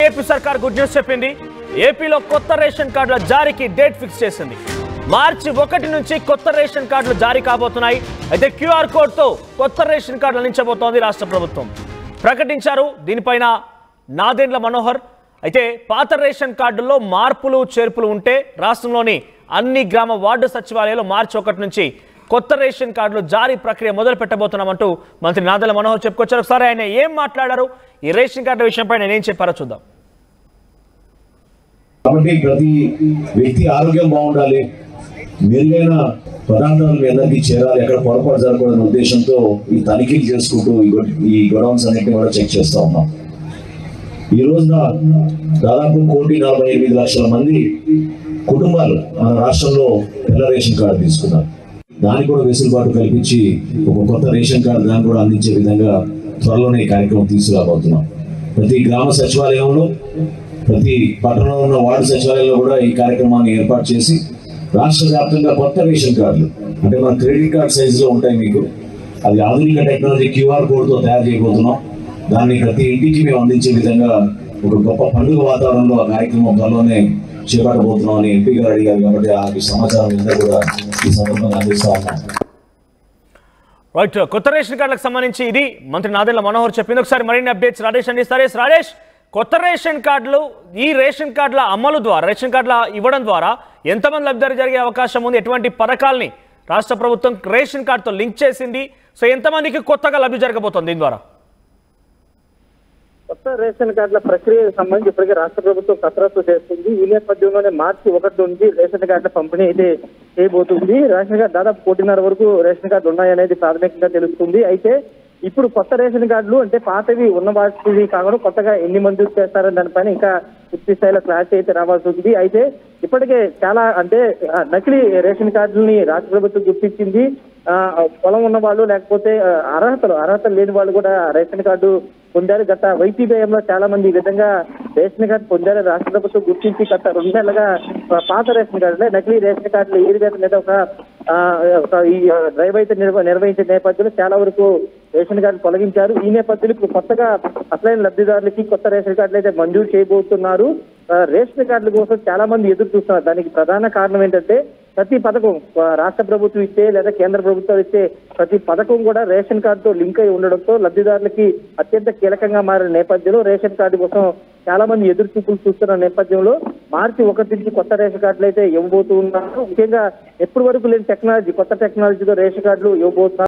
AP సర్కార్ good news చెప్పింది. ఏపీలో కొత్త రేషన్ కార్డుల జారీకి డేట్ ఫిక్స్ చేసింది. మార్చి 1 నుంచి కొత్త రేషన్ కార్డులు జారీ కాబోతున్నాయి. అయితే క్యూఆర్ కోడ్తో కొత్త రేషన్ కార్డులు అందించబోతోంది రాష్ట్ర ప్రభుత్వం ప్రకటించారు. దీనిపైన నాదెండ్ల మనోహర్ అయితే పాత రేషన్ కార్డుల్లో మార్పులు చేర్పులు ఉంటే రాష్ట్రంలోని అన్ని గ్రామ వార్డు సచివాలయాల్లో మార్చి 1 నుంచి కొత్త రేషన్ కార్డులు జారీ ప్రక్రియ మొదలు పెట్టబోతున్నామంటూ మంత్రి నాదెండ్ల మనోహర్ చెప్పుకొచ్చారు. ఒకసారి ఆయన ఏం మాట్లాడారు, ఈ రేషన్ కార్డుల విషయంపై నేను ఏం చెప్పారో చూద్దాం. కాబట్టి ప్రతి వ్యక్తి ఆరోగ్యం బాగుండాలి, మెరుగైన పదార్థాలు మీ అందరికీ చేరాలి, ఎక్కడ పొరపాటు జరగకూడదనే ఉద్దేశంతో ఈ తనిఖీలు చేసుకుంటూ ఈ గొడవన్స్ అన్నింటినీ కూడా చెక్ చేస్తూ ఉన్నాం. ఈ రోజున దాదాపు 1,48,00,000 మంది కుటుంబాలు మన రాష్ట్రంలో తెల్ల రేషన్ కార్డు తీసుకున్నారు. దానికి కూడా వెసులుబాటు కల్పించి ఒక కొత్త రేషన్ కార్డు దాన్ని కూడా అందించే విధంగా త్వరలోనే ఈ కార్యక్రమం తీసుకురాబోతున్నాం. ప్రతి గ్రామ సచివాలయంలో, ప్రతి పట్టణంలో ఉన్న వార్డు సచివాలయంలో కూడా ఈ కార్యక్రమాన్ని ఏర్పాటు చేసి రాష్ట్ర వ్యాప్తంగా కొత్త రేషన్ కార్డులు అంటే మన క్రెడిట్ కార్డ్ సైజులో ఉంటాయి మీకు, అది ఆధునిక టెక్నాలజీ క్యూఆర్ కోడ్తో తయారు చేయబోతున్నాం. దాన్ని ప్రతి ఇంటికి మేము అందించే విధంగా ఒక గొప్ప పండుగ వాతావరణంలో ఆ కార్యక్రమం త్వరలోనే చేపట్టబోతున్నాం అని ఎంపీ గారు అడిగారు. కాబట్టి ఆ సమాచారం అందరూ కూడా ఈ సందర్భంగా అందిస్తా ఉన్నాం. రైట్, కొత్త రేషన్ కార్డులకు సంబంధించి ఇది మంత్రి నాదెండ్ల మనోహర్ చెప్పింది. ఒకసారి మరిన్ని అప్డేట్స్ రాజేష్ అందిస్తారు. రాజేష్, కొత్త రేషన్ కార్డులు ఈ రేషన్ కార్డుల అమలు ద్వారా, రేషన్ కార్డుల ఇవ్వడం ద్వారా ఎంతమంది లబ్ధిదారు జరిగే అవకాశం ఉంది? ఎటువంటి పథకాల్ని రాష్ట్ర ప్రభుత్వం రేషన్ కార్డుతో లింక్ చేసింది? సో ఎంతమందికి కొత్తగా లబ్ధి జరగబోతోంది దీని ద్వారా? కొత్త రేషన్ కార్డుల ప్రక్రియకు సంబంధించి ఇప్పటికే రాష్ట్ర ప్రభుత్వం కసరత్తు చేస్తుంది. ఈ నేపథ్యంలోనే మార్చి 1 నుంచి రేషన్ కార్డుల పంపిణీ అయితే చేయబోతుంది. రేషన్ కార్డు దాదాపు 1,500,000 వరకు రేషన్ కార్డులు ఉన్నాయనేది ప్రాథమికంగా తెలుస్తుంది. అయితే ఇప్పుడు కొత్త రేషన్ కార్డులు అంటే పాతవి ఉన్న వాటివి కాకుండా కొత్తగా ఎన్ని మంది చేస్తారని దానిపైన ఇంకా పూర్తి స్థాయిలో క్లారిటీ అయితే రావాల్సి ఉంటుంది. అయితే ఇప్పటికే చాలా అంటే నకిలీ రేషన్ కార్డులని రాష్ట్ర ప్రభుత్వం గుర్తించింది. పొలం ఉన్న వాళ్ళు లేకపోతే అర్హతలు లేని వాళ్ళు కూడా రేషన్ కార్డు పొందారు. గత వైసీపీ హయాంలో చాలా మంది ఈ విధంగా రేషన్ కార్డు పొందారు. రాష్ట్ర ప్రభుత్వం గుర్తించి గత 2 నెలలుగా పాత రేషన్ కార్డులే నకిలీ రేషన్ కార్డులు ఏరివేత మీద ఒక డ్రైవ్ అయితే నిర్వహించే నేపథ్యంలో చాలా వరకు రేషన్ కార్డులు తొలగించారు. ఈ నేపథ్యంలో ఇప్పుడు కొత్తగా అసలైన లబ్ధిదారులకి కొత్త రేషన్ కార్డులు అయితే మంజూరు చేయబోతున్నారు. రేషన్ కార్డుల కోసం చాలా మంది ఎదురు చూస్తున్నారు. దానికి ప్రధాన కారణం ఏంటంటే ప్రతి పథకం రాష్ట్ర ప్రభుత్వం ఇచ్చే లేదా కేంద్ర ప్రభుత్వాలు ఇచ్చే ప్రతి పథకం కూడా రేషన్ కార్డుతో లింక్ అయి ఉండడంతో లబ్ధిదారులకి అత్యంత కీలకంగా మారిన నేపథ్యంలో రేషన్ కార్డు కోసం చాలా మంది ఎదురు చూపులు చూస్తున్న నేపథ్యంలో మార్చి 1 నుంచి కొత్త రేషన్ కార్డులు అయితే ఇవ్వబోతున్నారు. ముఖ్యంగా ఎప్పటి వరకు లేని టెక్నాలజీ, కొత్త టెక్నాలజీతో రేషన్ కార్డులు ఇవ్వబోతున్నారు.